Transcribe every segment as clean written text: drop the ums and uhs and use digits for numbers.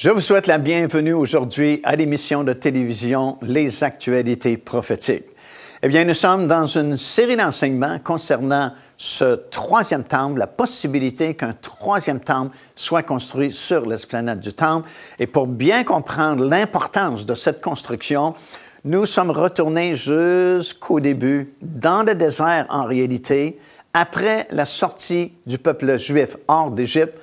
Je vous souhaite la bienvenue aujourd'hui à l'émission de télévision Les Actualités prophétiques. Eh bien, nous sommes dans une série d'enseignements concernant ce troisième temple, la possibilité qu'un troisième temple soit construit sur l'esplanade du temple. Et pour bien comprendre l'importance de cette construction, nous sommes retournés jusqu'au début, dans le désert en réalité, après la sortie du peuple juif hors d'Égypte,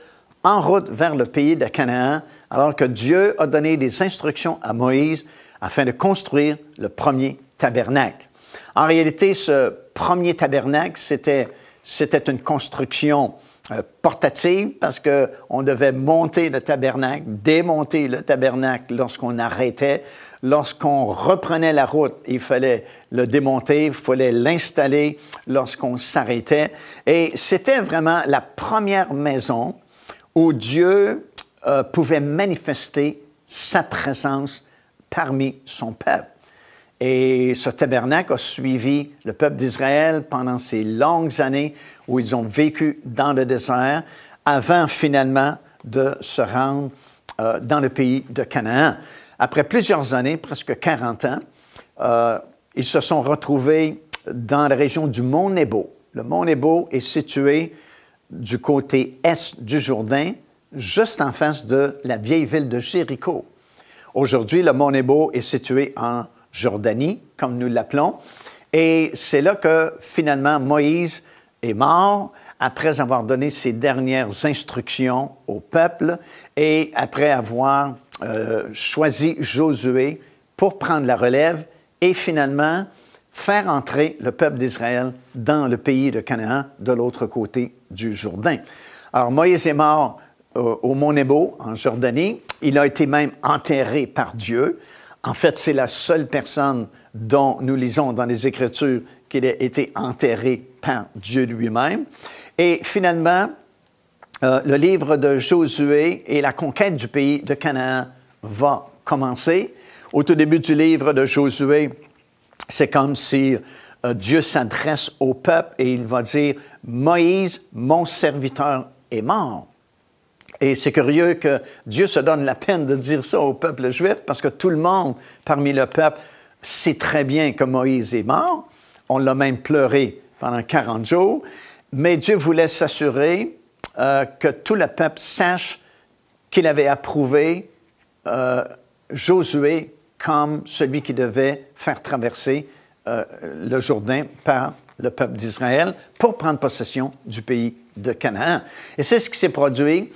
en route vers le pays de Canaan, alors que Dieu a donné des instructions à Moïse afin de construire le premier tabernacle. En réalité, ce premier tabernacle, c'était une construction portative parce qu'on devait monter le tabernacle, démonter le tabernacle lorsqu'on arrêtait. Lorsqu'on reprenait la route, il fallait le démonter, il fallait l'installer lorsqu'on s'arrêtait. Et c'était vraiment la première maison où Dieu pouvait manifester sa présence parmi son peuple. Et ce tabernacle a suivi le peuple d'Israël pendant ces longues années où ils ont vécu dans le désert avant finalement de se rendre dans le pays de Canaan. Après plusieurs années, presque 40 ans, ils se sont retrouvés dans la région du mont Nebo. Le mont Nebo est situé du côté est du Jourdain, juste en face de la vieille ville de Jéricho. Aujourd'hui, le mont Nebo est situé en Jordanie, comme nous l'appelons, et c'est là que finalement Moïse est mort après avoir donné ses dernières instructions au peuple et après avoir choisi Josué pour prendre la relève et finalement faire entrer le peuple d'Israël dans le pays de Canaan de l'autre côté du Jourdain. Alors Moïse est mort au mont Nebo, en Jordanie. Il a été même enterré par Dieu. En fait, c'est la seule personne dont nous lisons dans les Écritures qu'il a été enterré par Dieu lui-même. Et finalement, le livre de Josué et la conquête du pays de Canaan va commencer. Au tout début du livre de Josué, c'est comme si Dieu s'adresse au peuple et il va dire « Moïse, mon serviteur, est mort ». Et c'est curieux que Dieu se donne la peine de dire ça au peuple juif parce que tout le monde parmi le peuple sait très bien que Moïse est mort. On l'a même pleuré pendant 40 jours. Mais Dieu voulait s'assurer que tout le peuple sache qu'il avait approuvé Josué comme celui qui devait faire traverser le Jourdain par le peuple d'Israël pour prendre possession du pays de Canaan. Et c'est ce qui s'est produit.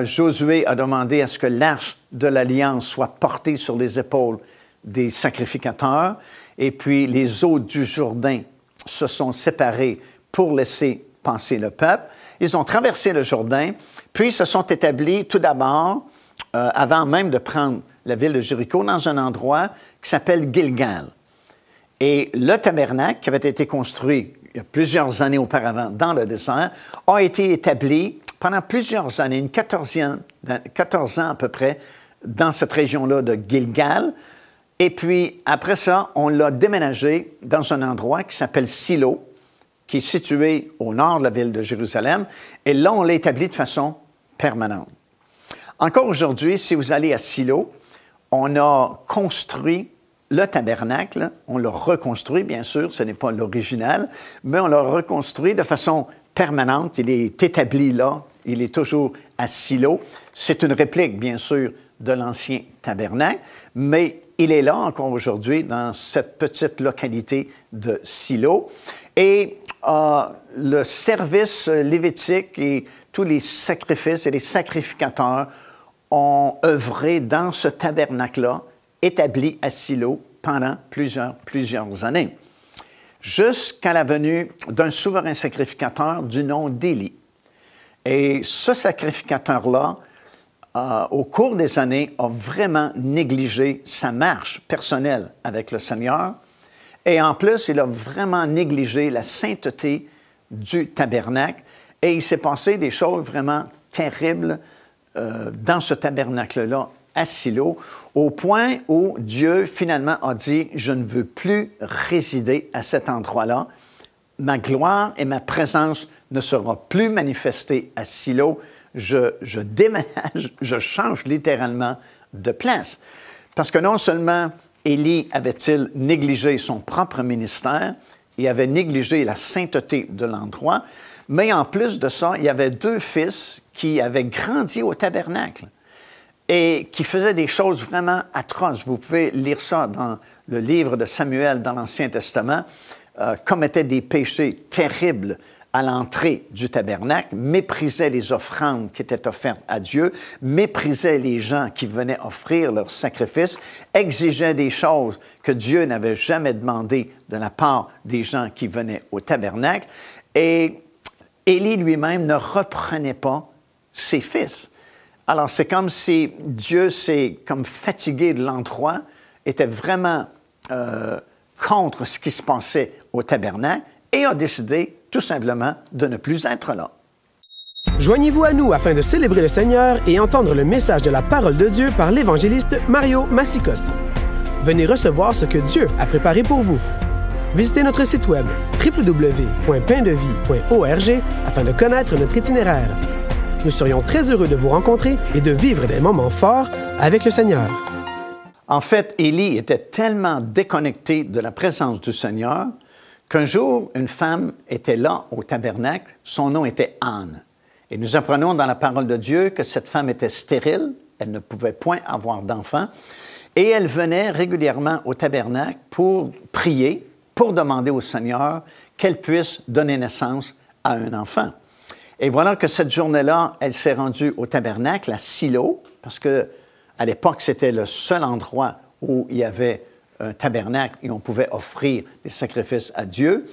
Josué a demandé à ce que l'arche de l'Alliance soit portée sur les épaules des sacrificateurs et puis les eaux du Jourdain se sont séparées pour laisser passer le peuple. Ils ont traversé le Jourdain, puis se sont établis tout d'abord, avant même de prendre la ville de Jéricho, dans un endroit qui s'appelle Gilgal. Et le tabernacle, qui avait été construit il y a plusieurs années auparavant dans le désert, a été établi pendant plusieurs années, 14 ans à peu près, dans cette région-là de Gilgal. Et puis, après ça, on l'a déménagé dans un endroit qui s'appelle Silo, qui est situé au nord de la ville de Jérusalem. Et là, on l'a établi de façon permanente. Encore aujourd'hui, si vous allez à Silo, on a construit le tabernacle, on l'a reconstruit, bien sûr, ce n'est pas l'original, mais on l'a reconstruit de façon permanente. Il est établi là, il est toujours à Silo. C'est une réplique, bien sûr, de l'ancien tabernacle, mais il est là encore aujourd'hui dans cette petite localité de Silo. Et le service lévitique et tous les sacrifices et les sacrificateurs ont œuvré dans ce tabernacle-là, établi à Silo pendant plusieurs années, jusqu'à la venue d'un souverain sacrificateur du nom d'Élie. Et ce sacrificateur-là, au cours des années, a vraiment négligé sa marche personnelle avec le Seigneur. Et en plus, il a vraiment négligé la sainteté du tabernacle. Et il s'est passé des choses vraiment terribles dans ce tabernacle-là, à Silo, au point où Dieu finalement a dit « Je ne veux plus résider à cet endroit-là. Ma gloire et ma présence ne seront plus manifestées à Silo. je déménage, je change littéralement de place. Parce que non seulement Élie avait-il négligé son propre ministère, il avait négligé la sainteté de l'endroit, mais en plus de ça, il y avait 2 fils qui avaient grandi au tabernacle et qui faisaient des choses vraiment atroces. Vous pouvez lire ça dans le livre de Samuel dans l'Ancien Testament, commettaient des péchés terribles à l'entrée du tabernacle, méprisaient les offrandes qui étaient offertes à Dieu, méprisaient les gens qui venaient offrir leurs sacrifices, exigeaient des choses que Dieu n'avait jamais demandées de la part des gens qui venaient au tabernacle. Et Élie lui-même ne reprenait pas ses fils. Alors, c'est comme si Dieu s'est comme fatigué de l'endroit, était vraiment contre ce qui se passait au tabernacle et a décidé tout simplement de ne plus être là. Joignez-vous à nous afin de célébrer le Seigneur et entendre le message de la parole de Dieu par l'évangéliste Mario Massicotte. Venez recevoir ce que Dieu a préparé pour vous. Visitez notre site web www.paindevie.org afin de connaître notre itinéraire. Nous serions très heureux de vous rencontrer et de vivre des moments forts avec le Seigneur. En fait, Élie était tellement déconnecté de la présence du Seigneur qu'un jour, une femme était là au tabernacle, son nom était Anne. Et nous apprenons dans la parole de Dieu que cette femme était stérile, elle ne pouvait point avoir d'enfant, et elle venait régulièrement au tabernacle pour prier, pour demander au Seigneur qu'elle puisse donner naissance à un enfant. Et voilà que cette journée-là, elle s'est rendue au tabernacle, à Silo, parce qu'à l'époque, c'était le seul endroit où il y avait un tabernacle et on pouvait offrir des sacrifices à Dieu.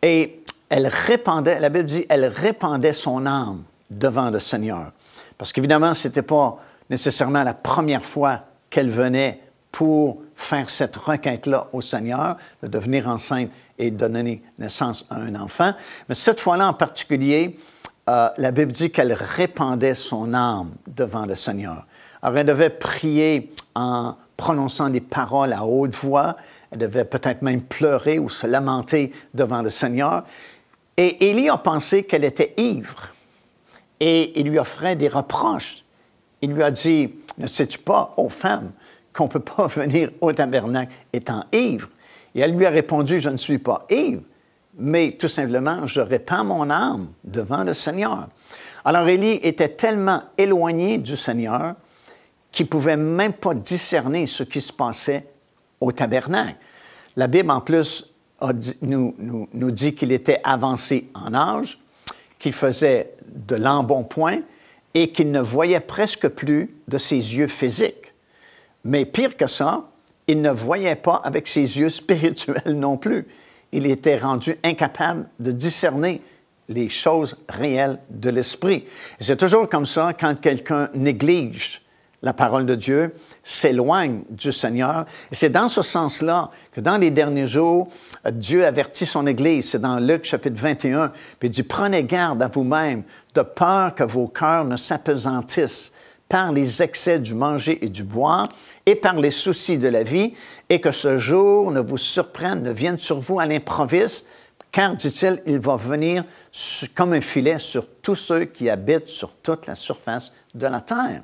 Et elle répandait, la Bible dit, elle répandait son âme devant le Seigneur. Parce qu'évidemment, ce n'était pas nécessairement la première fois qu'elle venait pour faire cette requête-là au Seigneur, de devenir enceinte et de donner naissance à un enfant. Mais cette fois-là en particulier, la Bible dit qu'elle répandait son âme devant le Seigneur. Alors, elle devait prier en prononçant des paroles à haute voix. Elle devait peut-être même pleurer ou se lamenter devant le Seigneur. Et Élie a pensé qu'elle était ivre. Et il lui offrait des reproches. Il lui a dit, « Ne sais-tu pas, ô femme, qu'on ne peut pas venir au tabernacle étant ivre? » Et elle lui a répondu, « Je ne suis pas ivre, mais tout simplement, je répands mon âme devant le Seigneur. » Alors Élie était tellement éloigné du Seigneur qu'il ne pouvait même pas discerner ce qui se passait au tabernacle. La Bible, en plus, nous dit qu'il était avancé en âge, qu'il faisait de l'embonpoint et qu'il ne voyait presque plus de ses yeux physiques. Mais pire que ça, il ne voyait pas avec ses yeux spirituels non plus. Il était rendu incapable de discerner les choses réelles de l'esprit. C'est toujours comme ça quand quelqu'un néglige la parole de Dieu, s'éloigne du Seigneur. Et c'est dans ce sens-là que dans les derniers jours, Dieu avertit son Église. C'est dans Luc chapitre 21. Puis il dit, « Prenez garde à vous-même, de peur que vos cœurs ne s'apesantissent par les excès du manger et du boire et par les soucis de la vie, et que ce jour ne vous surprenne, ne vienne sur vous à l'improviste, car, dit-il, il va venir comme un filet sur tous ceux qui habitent sur toute la surface de la terre. »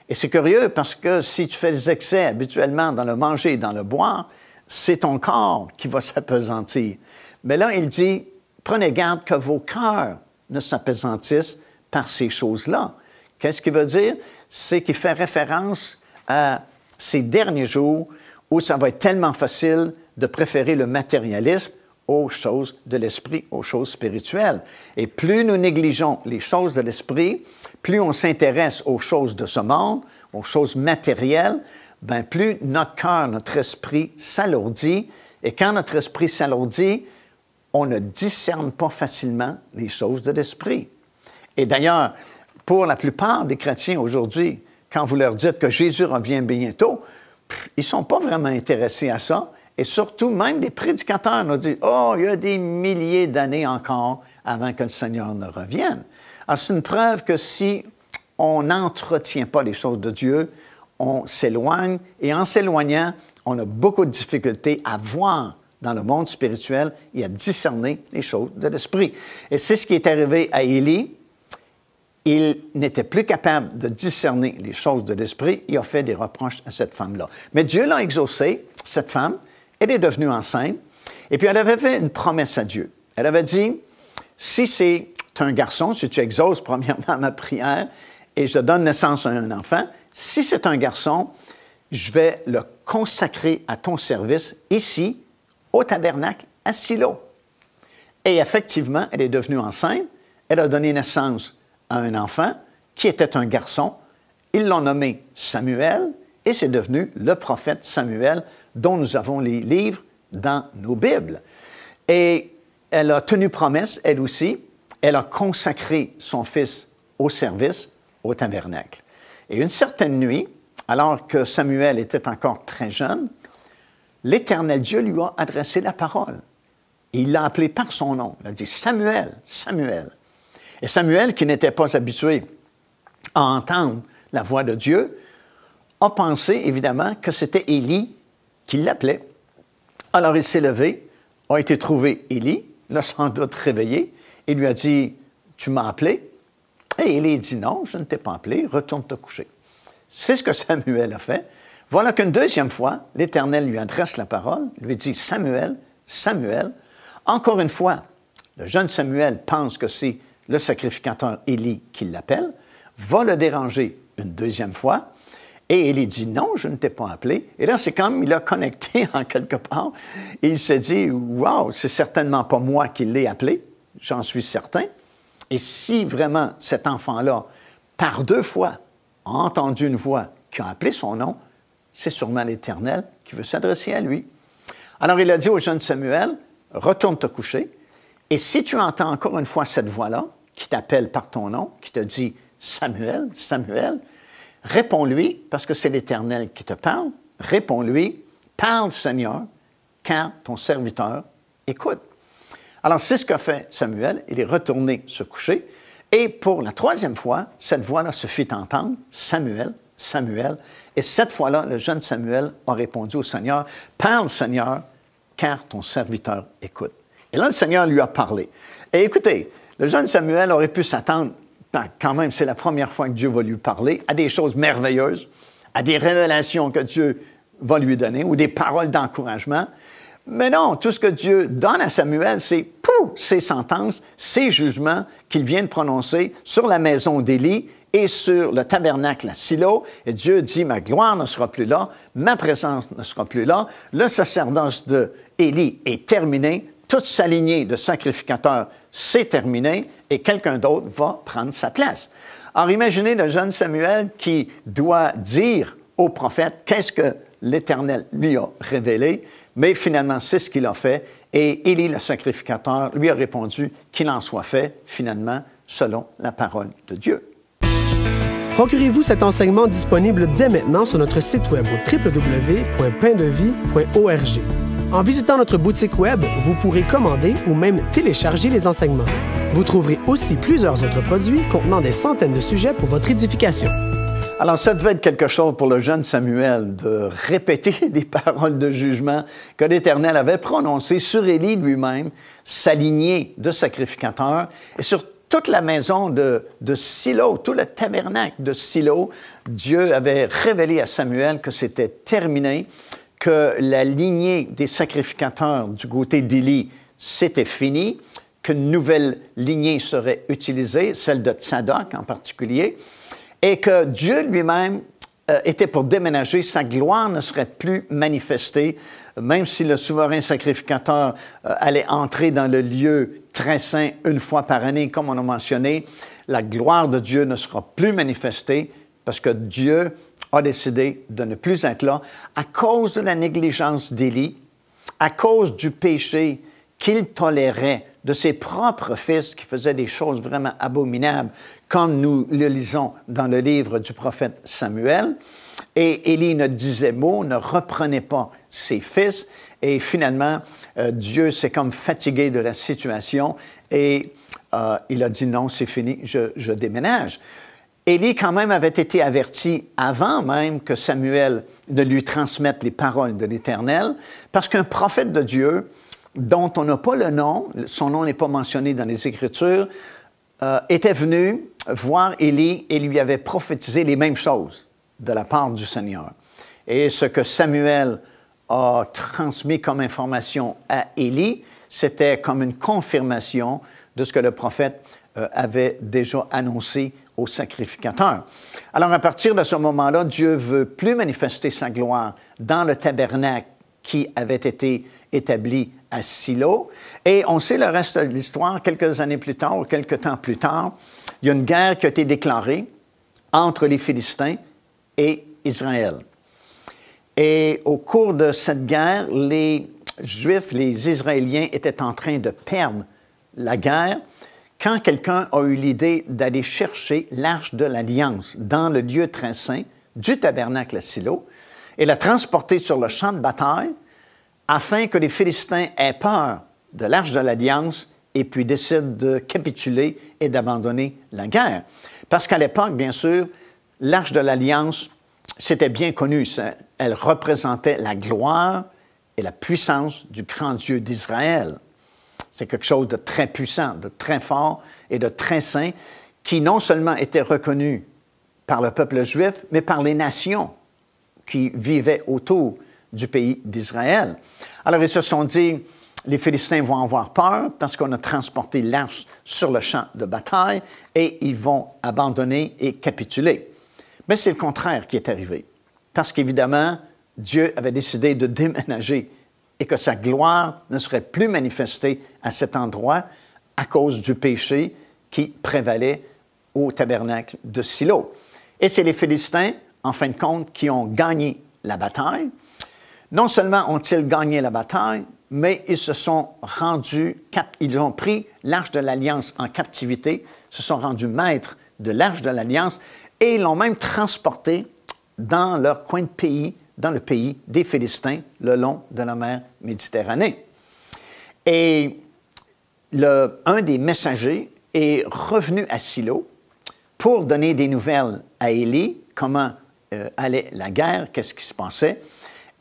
Et c'est curieux parce que si tu fais des excès habituellement dans le manger et dans le boire, c'est ton corps qui va s'appesantir. Mais là, il dit, prenez garde que vos cœurs ne s'appesantissent par ces choses-là. Qu'est-ce qu'il veut dire? C'est qu'il fait référence à ces derniers jours où ça va être tellement facile de préférer le matérialisme aux choses de l'esprit, aux choses spirituelles. Et plus nous négligeons les choses de l'esprit, plus on s'intéresse aux choses de ce monde, aux choses matérielles, bien plus notre cœur, notre esprit s'alourdit. Et quand notre esprit s'alourdit, on ne discerne pas facilement les choses de l'esprit. Et d'ailleurs, pour la plupart des chrétiens aujourd'hui, quand vous leur dites que Jésus revient bientôt, ils ne sont pas vraiment intéressés à ça. Et surtout, même les prédicateurs nous disent « Oh, il y a des milliers d'années encore avant que le Seigneur ne revienne. » Alors, c'est une preuve que si on n'entretient pas les choses de Dieu, on s'éloigne. Et en s'éloignant, on a beaucoup de difficultés à voir dans le monde spirituel et à discerner les choses de l'esprit. Et c'est ce qui est arrivé à Élie. il n'était plus capable de discerner les choses de l'esprit. Il a fait des reproches à cette femme-là. Mais Dieu l'a exaucée, cette femme. Elle est devenue enceinte. Et puis, elle avait fait une promesse à Dieu. Elle avait dit, si c'est un garçon, si tu exauces premièrement ma prière et je donne naissance à un enfant, si c'est un garçon, je vais le consacrer à ton service ici, au tabernacle, à Silo. Et effectivement, elle est devenue enceinte. Elle a donné naissance à un enfant qui était un garçon. Ils l'ont nommé Samuel et c'est devenu le prophète Samuel dont nous avons les livres dans nos Bibles. Et elle a tenu promesse, elle aussi. Elle a consacré son fils au service, au tabernacle. Et une certaine nuit, alors que Samuel était encore très jeune, l'Éternel Dieu lui a adressé la parole. Et il l'a appelé par son nom. Il a dit « Samuel, Samuel ». Et Samuel, qui n'était pas habitué à entendre la voix de Dieu, a pensé évidemment que c'était Élie qui l'appelait. Alors il s'est levé, a été trouver Élie, l'a sans doute réveillé, et lui a dit « Tu m'as appelé ?» Et Élie dit « Non, je ne t'ai pas appelé, retourne te coucher. » C'est ce que Samuel a fait. Voilà qu'une deuxième fois, l'Éternel lui adresse la parole, lui dit « Samuel, Samuel ». Encore une fois, le jeune Samuel pense que c'est le sacrificateur Élie qui l'appelle, va le déranger une deuxième fois, et Élie dit « Non, je ne t'ai pas appelé ». Et là, c'est comme il a connecté en quelque part, et il s'est dit « Wow, c'est certainement pas moi qui l'ai appelé, j'en suis certain ». Et si vraiment cet enfant-là, par deux fois, a entendu une voix qui a appelé son nom, c'est sûrement l'Éternel qui veut s'adresser à lui. Alors il a dit au jeune Samuel, « Retourne te coucher, et si tu entends encore une fois cette voix-là, qui t'appelle par ton nom, qui te dit « Samuel, Samuel », réponds-lui, parce que c'est l'Éternel qui te parle, réponds-lui, « Parle, Seigneur, car ton serviteur écoute. » Alors, c'est ce qu'a fait Samuel. Il est retourné se coucher. Et pour la troisième fois, cette voix-là se fit entendre, « Samuel, Samuel ». Et cette fois-là, le jeune Samuel a répondu au Seigneur, « Parle, Seigneur, car ton serviteur écoute. » Et là, le Seigneur lui a parlé. Et écoutez, le jeune Samuel aurait pu s'attendre, quand même, c'est la première fois que Dieu va lui parler, à des choses merveilleuses, à des révélations que Dieu va lui donner, ou des paroles d'encouragement. Mais non, tout ce que Dieu donne à Samuel, c'est ses sentences, ses jugements qu'il vient de prononcer sur la maison d'Élie et sur le tabernacle à Silo. Et Dieu dit, ma gloire ne sera plus là, ma présence ne sera plus là, le sacerdoce d'Élie est terminé, toute sa lignée de sacrificateurs, c'est terminé, et quelqu'un d'autre va prendre sa place. Alors imaginez le jeune Samuel qui doit dire au prophète qu'est-ce que l'Éternel lui a révélé, mais finalement, c'est ce qu'il a fait. Et Élie, le sacrificateur, lui a répondu qu'il en soit fait, finalement, selon la parole de Dieu. Procurez-vous cet enseignement disponible dès maintenant sur notre site web au www.paindevie.org. En visitant notre boutique web, vous pourrez commander ou même télécharger les enseignements. Vous trouverez aussi plusieurs autres produits contenant des centaines de sujets pour votre édification. Alors, ça devait être quelque chose pour le jeune Samuel de répéter des paroles de jugement que l'Éternel avait prononcées sur Élie lui-même, sa lignée de sacrificateurs, et sur toute la maison de Silo, tout le tabernacle de Silo. Dieu avait révélé à Samuel que c'était terminé, que la lignée des sacrificateurs du côté d'Élie, c'était fini, qu'une nouvelle lignée serait utilisée, celle de Tsadok en particulier, et que Dieu lui-même était pour déménager, sa gloire ne serait plus manifestée, même si le souverain sacrificateur allait entrer dans le lieu très saint une fois par année, comme on a mentionné, la gloire de Dieu ne sera plus manifestée parce que Dieu a décidé de ne plus être là à cause de la négligence d'Élie, à cause du péché qu'il tolérait de ses propres fils qui faisaient des choses vraiment abominables, comme nous le lisons dans le livre du prophète Samuel. Et Élie ne disait mot, ne reprenait pas ses fils. Et finalement, Dieu s'est comme fatigué de la situation et il a dit non, c'est fini, je déménage. Élie, quand même, avait été averti avant même que Samuel ne lui transmette les paroles de l'Éternel, parce qu'un prophète de Dieu, dont on n'a pas le nom, son nom n'est pas mentionné dans les Écritures, était venu voir Élie et lui avait prophétisé les mêmes choses de la part du Seigneur. Et ce que Samuel a transmis comme information à Élie, c'était comme une confirmation de ce que le prophète avait déjà annoncé au sacrificateur. Alors, à partir de ce moment-là, Dieu ne veut plus manifester sa gloire dans le tabernacle qui avait été établi à Silo. Et on sait le reste de l'histoire, quelques années plus tard, ou quelques temps plus tard, il y a une guerre qui a été déclarée entre les Philistins et Israël. Et au cours de cette guerre, les Juifs, les Israéliens étaient en train de perdre la guerre quand quelqu'un a eu l'idée d'aller chercher l'Arche de l'Alliance dans le lieu très saint du tabernacle à Silo et la transporter sur le champ de bataille afin que les Philistins aient peur de l'Arche de l'Alliance et puis décident de capituler et d'abandonner la guerre. Parce qu'à l'époque, bien sûr, l'Arche de l'Alliance, c'était bien connu. Elle représentait la gloire et la puissance du grand Dieu d'Israël. C'est quelque chose de très puissant, de très fort et de très saint, qui non seulement était reconnu par le peuple juif, mais par les nations qui vivaient autour du pays d'Israël. Alors, ils se sont dit, les Philistins vont avoir peur parce qu'on a transporté l'arche sur le champ de bataille et ils vont abandonner et capituler. Mais c'est le contraire qui est arrivé. Parce qu'évidemment, Dieu avait décidé de déménager et que sa gloire ne serait plus manifestée à cet endroit à cause du péché qui prévalait au tabernacle de Silo. Et c'est les Philistins, en fin de compte, qui ont gagné la bataille. Non seulement ont-ils gagné la bataille, mais ils se sont rendus, ils ont pris l'Arche de l'Alliance en captivité, se sont rendus maîtres de l'Arche de l'Alliance et ils l'ont même transportée dans leur coin de pays, dans le pays des Philistins, le long de la mer Méditerranée. Et un des messagers est revenu à Silo pour donner des nouvelles à Élie, comment allait la guerre, qu'est-ce qui se passait.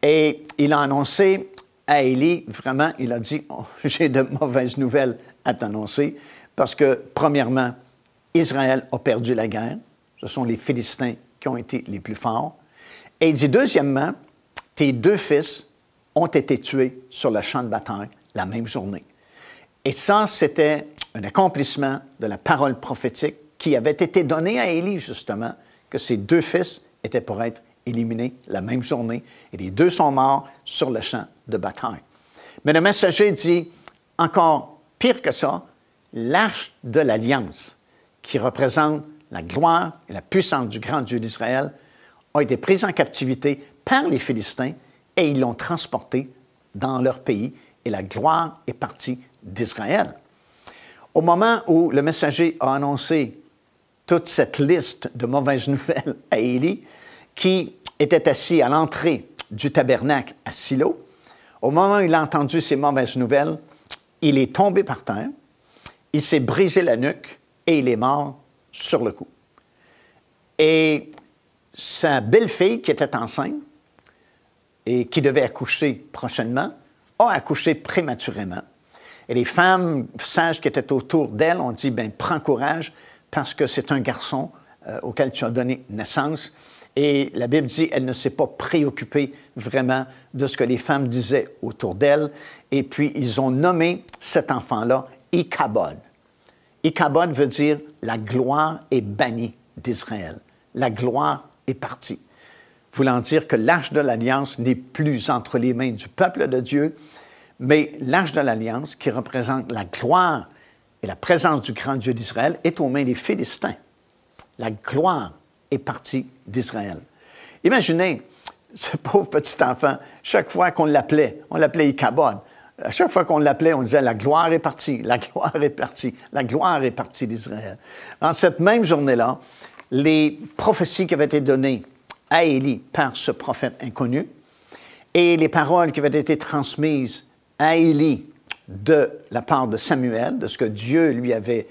Et il a annoncé à Élie, vraiment, il a dit, oh, j'ai de mauvaises nouvelles à t'annoncer, parce que, premièrement, Israël a perdu la guerre. Ce sont les Philistins qui ont été les plus forts. Et il dit, deuxièmement, tes 2 fils ont été tués sur le champ de bataille la même journée. Et ça, c'était un accomplissement de la parole prophétique qui avait été donnée à Élie, justement, que ses 2 fils étaient pour être éliminés la même journée. Et les 2 sont morts sur le champ de bataille. Mais le messager dit, encore pire que ça, l'Arche de l'Alliance, qui représente la gloire et la puissance du grand Dieu d'Israël, a été prise en captivité par les Philistins et ils l'ont transportée dans leur pays et la gloire est partie d'Israël. Au moment où le messager a annoncé toute cette liste de mauvaises nouvelles à Élie, qui était assis à l'entrée du tabernacle à Silo, au moment où il a entendu ces mauvaises nouvelles, il est tombé par terre, il s'est brisé la nuque et il est mort sur le coup. Et sa belle-fille, qui était enceinte et qui devait accoucher prochainement, a accouché prématurément. Et les femmes sages qui étaient autour d'elle ont dit, bien, prends courage parce que c'est un garçon auquel tu as donné naissance. Et la Bible dit, elle ne s'est pas préoccupée vraiment de ce que les femmes disaient autour d'elle. Et puis, ils ont nommé cet enfant-là Ichabod. Ichabod veut dire « la gloire est bannie d'Israël ». La gloire est partie. Voulant dire que l'Arche de l'Alliance n'est plus entre les mains du peuple de Dieu, mais l'Arche de l'Alliance, qui représente la gloire et la présence du grand Dieu d'Israël, est aux mains des Philistins. La gloire est partie d'Israël. Imaginez ce pauvre petit enfant, chaque fois qu'on l'appelait, on l'appelait Ichabod. À chaque fois qu'on l'appelait, on disait « la gloire est partie, la gloire est partie, la gloire est partie d'Israël ». En cette même journée-là, les prophéties qui avaient été données à Élie par ce prophète inconnu et les paroles qui avaient été transmises à Élie de la part de Samuel, de ce que Dieu lui avait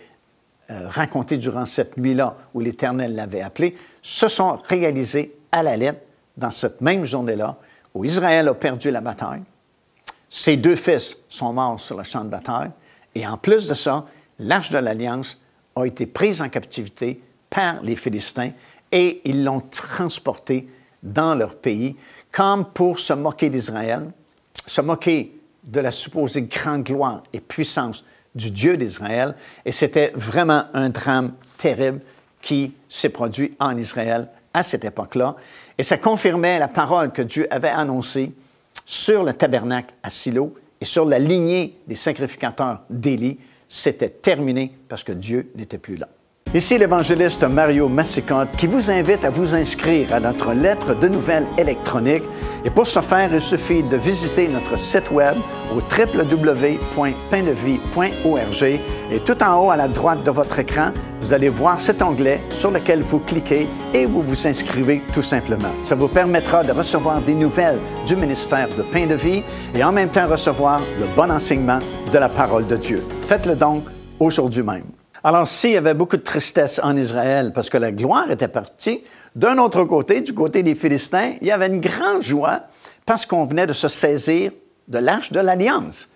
raconté durant cette nuit-là où l'Éternel l'avait appelé, se sont réalisées à la lettre dans cette même journée-là où Israël a perdu la bataille. Ses 2 fils sont morts sur le champ de bataille et en plus de ça, l'Arche de l'Alliance a été prise en captivité par les Philistins et ils l'ont transportée dans leur pays, comme pour se moquer d'Israël, se moquer de la supposée grande gloire et puissance du Dieu d'Israël. Et c'était vraiment un drame terrible qui s'est produit en Israël à cette époque-là. Et ça confirmait la parole que Dieu avait annoncée sur le tabernacle à Silo et sur la lignée des sacrificateurs d'Élie. C'était terminé parce que Dieu n'était plus là. Ici l'évangéliste Mario Massicotte qui vous invite à vous inscrire à notre lettre de nouvelles électronique. Et pour ce faire, il suffit de visiter notre site web au www.paindevie.org. Et tout en haut à la droite de votre écran, vous allez voir cet onglet sur lequel vous cliquez et vous vous inscrivez tout simplement. Ça vous permettra de recevoir des nouvelles du ministère de Pain de Vie et en même temps recevoir le bon enseignement de la parole de Dieu. Faites-le donc aujourd'hui même. Alors, s'il y avait beaucoup de tristesse en Israël parce que la gloire était partie, d'un autre côté, du côté des Philistins, il y avait une grande joie parce qu'on venait de se saisir de l'Arche de l'Alliance.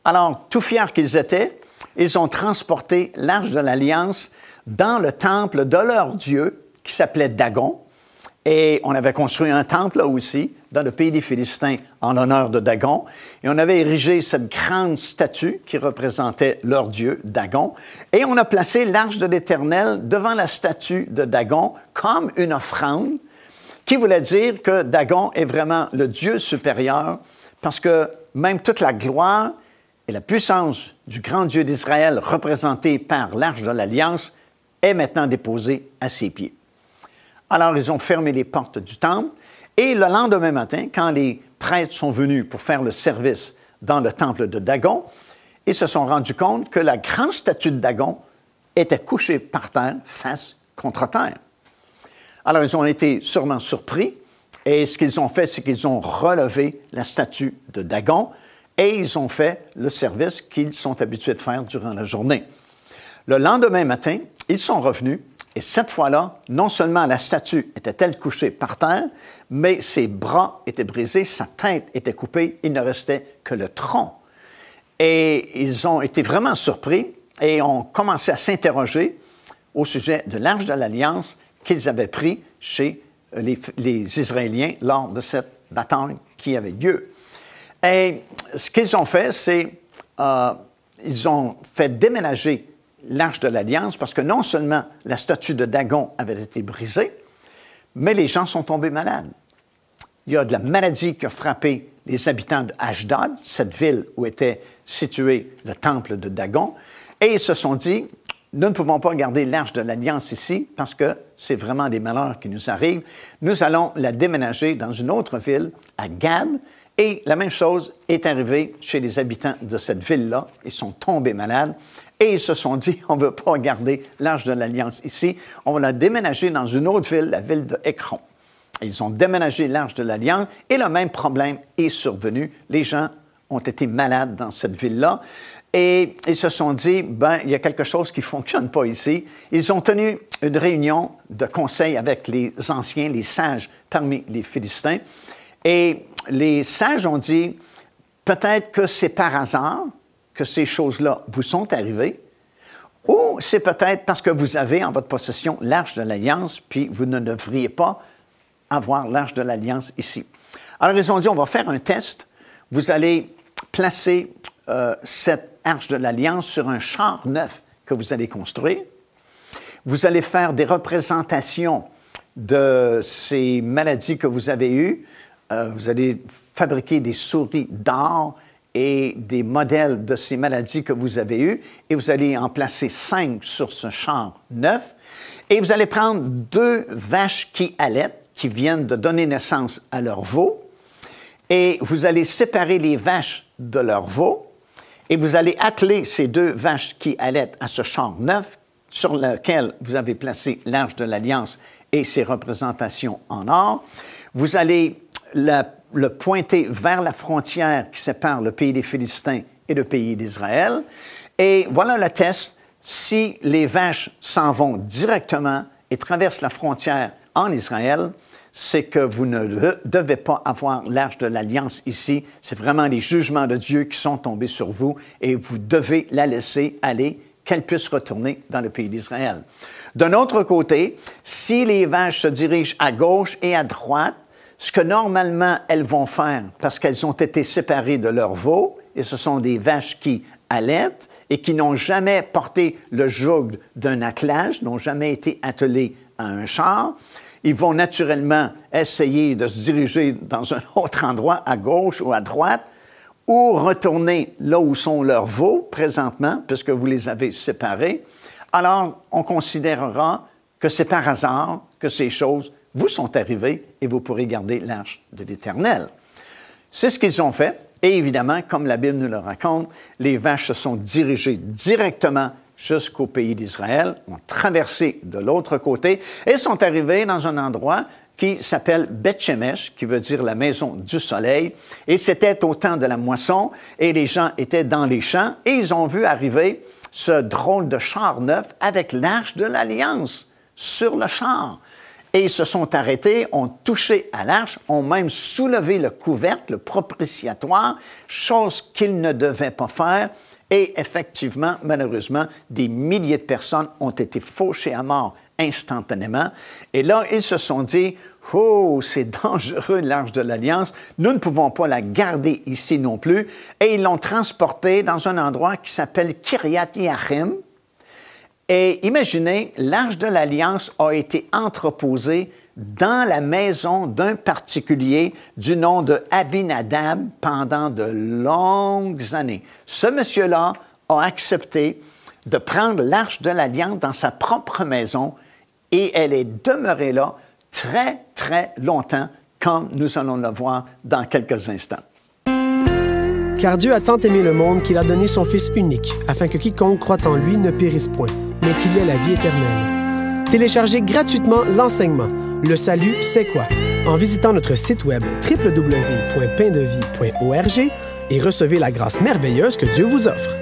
Alors, tout fiers qu'ils étaient, ils ont transporté l'Arche de l'Alliance dans le temple de leur Dieu qui s'appelait Dagon. Et on avait construit un temple là aussi, dans le pays des Philistins, en l'honneur de Dagon. Et on avait érigé cette grande statue qui représentait leur dieu, Dagon. Et on a placé l'Arche de l'Éternel devant la statue de Dagon comme une offrande qui voulait dire que Dagon est vraiment le Dieu supérieur parce que même toute la gloire et la puissance du grand Dieu d'Israël représentée par l'Arche de l'Alliance est maintenant déposée à ses pieds. Alors, ils ont fermé les portes du temple et le lendemain matin, quand les prêtres sont venus pour faire le service dans le temple de Dagon, ils se sont rendus compte que la grande statue de Dagon était couchée par terre, face contre terre. Alors, ils ont été sûrement surpris et ce qu'ils ont fait, c'est qu'ils ont relevé la statue de Dagon et ils ont fait le service qu'ils sont habitués de faire durant la journée. Le lendemain matin, ils sont revenus. Et cette fois-là, non seulement la statue était-elle couchée par terre, mais ses bras étaient brisés, sa tête était coupée, il ne restait que le tronc. Et ils ont été vraiment surpris et ont commencé à s'interroger au sujet de l'Arche de l'Alliance qu'ils avaient pris chez les Israéliens lors de cette bataille qui avait lieu. Et ce qu'ils ont fait, c'est ils ont fait déménager l'Arche de l'Alliance, parce que non seulement la statue de Dagon avait été brisée, mais les gens sont tombés malades. Il y a de la maladie qui a frappé les habitants d'Ashdod, cette ville où était situé le temple de Dagon, et ils se sont dit, nous ne pouvons pas garder l'Arche de l'Alliance ici, parce que c'est vraiment des malheurs qui nous arrivent. Nous allons la déménager dans une autre ville, à Gad, et la même chose est arrivée chez les habitants de cette ville-là. Ils sont tombés malades. Et ils se sont dit, on ne veut pas garder l'Arche de l'Alliance ici, on va la déménager dans une autre ville, la ville de Écron. Ils ont déménagé l'Arche de l'Alliance et le même problème est survenu. Les gens ont été malades dans cette ville-là et ils se sont dit, il y a quelque chose qui ne fonctionne pas ici. Ils ont tenu une réunion de conseil avec les anciens, les sages parmi les Philistins. Et les sages ont dit, peut-être que c'est par hasard que ces choses-là vous sont arrivées, ou c'est peut-être parce que vous avez en votre possession l'Arche de l'Alliance, puis vous ne devriez pas avoir l'Arche de l'Alliance ici. Alors, ils ont dit, on va faire un test. Vous allez placer cette Arche de l'Alliance sur un char neuf que vous allez construire. Vous allez faire des représentations de ces maladies que vous avez eues. Vous allez fabriquer des souris d'or et des modèles de ces maladies que vous avez eues, et vous allez en placer 5 sur ce char neuf, et vous allez prendre 2 vaches qui allaitent, qui viennent de donner naissance à leurs veaux, et vous allez séparer les vaches de leurs veaux, et vous allez atteler ces 2 vaches qui allaitent à ce char neuf, sur lequel vous avez placé l'Arche de l'Alliance et ses représentations en or. Vous allez le pointer vers la frontière qui sépare le pays des Philistins et le pays d'Israël. Et voilà le test. Si les vaches s'en vont directement et traversent la frontière en Israël, c'est que vous ne devez pas avoir l'Arche de l'Alliance ici. C'est vraiment les jugements de Dieu qui sont tombés sur vous et vous devez la laisser aller qu'elles puissent retourner dans le pays d'Israël. D'un autre côté, si les vaches se dirigent à gauche et à droite, ce que normalement elles vont faire, parce qu'elles ont été séparées de leurs veaux, et ce sont des vaches qui allaitent et qui n'ont jamais porté le joug d'un attelage, n'ont jamais été attelées à un char, ils vont naturellement essayer de se diriger dans un autre endroit, à gauche ou à droite, ou retourner là où sont leurs veaux présentement, puisque vous les avez séparés. Alors, on considérera que c'est par hasard que ces choses vous sont arrivées et vous pourrez garder l'arche de l'Éternel. C'est ce qu'ils ont fait. Et évidemment, comme la Bible nous le raconte, les vaches se sont dirigées directement jusqu'au pays d'Israël, ont traversé de l'autre côté et sont arrivées dans un endroit qui s'appelle Beth-Shemesh, qui veut dire la maison du soleil. Et c'était au temps de la moisson et les gens étaient dans les champs et ils ont vu arriver ce drôle de char neuf avec l'arche de l'Alliance sur le char. Et ils se sont arrêtés, ont touché à l'arche, ont même soulevé le couvercle, le propitiatoire, chose qu'ils ne devaient pas faire. Et effectivement, malheureusement, des milliers de personnes ont été fauchées à mort instantanément. Et là, ils se sont dit, « Oh, c'est dangereux, l'arche de l'Alliance. Nous ne pouvons pas la garder ici non plus. » Et ils l'ont transportée dans un endroit qui s'appelle Kiryat-Yearim. Et imaginez, l'arche de l'Alliance a été entreposée dans la maison d'un particulier du nom de Abinadab pendant de longues années. Ce monsieur-là a accepté de prendre l'arche de l'Alliance dans sa propre maison et elle est demeurée là très, très longtemps, comme nous allons le voir dans quelques instants. Car Dieu a tant aimé le monde qu'il a donné son Fils unique, afin que quiconque croit en lui ne périsse point, mais qu'il ait la vie éternelle. Téléchargez gratuitement l'enseignement « Le salut, c'est quoi ?» en visitant notre site web www.paindevie.org et recevez la grâce merveilleuse que Dieu vous offre.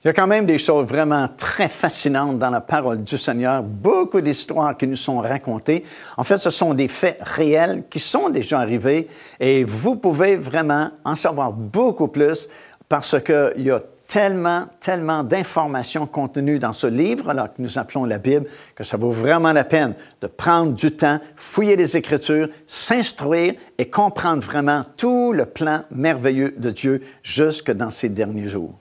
Il y a quand même des choses vraiment très fascinantes dans la parole du Seigneur, beaucoup d'histoires qui nous sont racontées. En fait, ce sont des faits réels qui sont déjà arrivés et vous pouvez vraiment en savoir beaucoup plus parce qu'il y a tellement d'informations contenues dans ce livre-là que nous appelons la Bible, que ça vaut vraiment la peine de prendre du temps, fouiller les Écritures, s'instruire et comprendre vraiment tout le plan merveilleux de Dieu jusque dans ces derniers jours.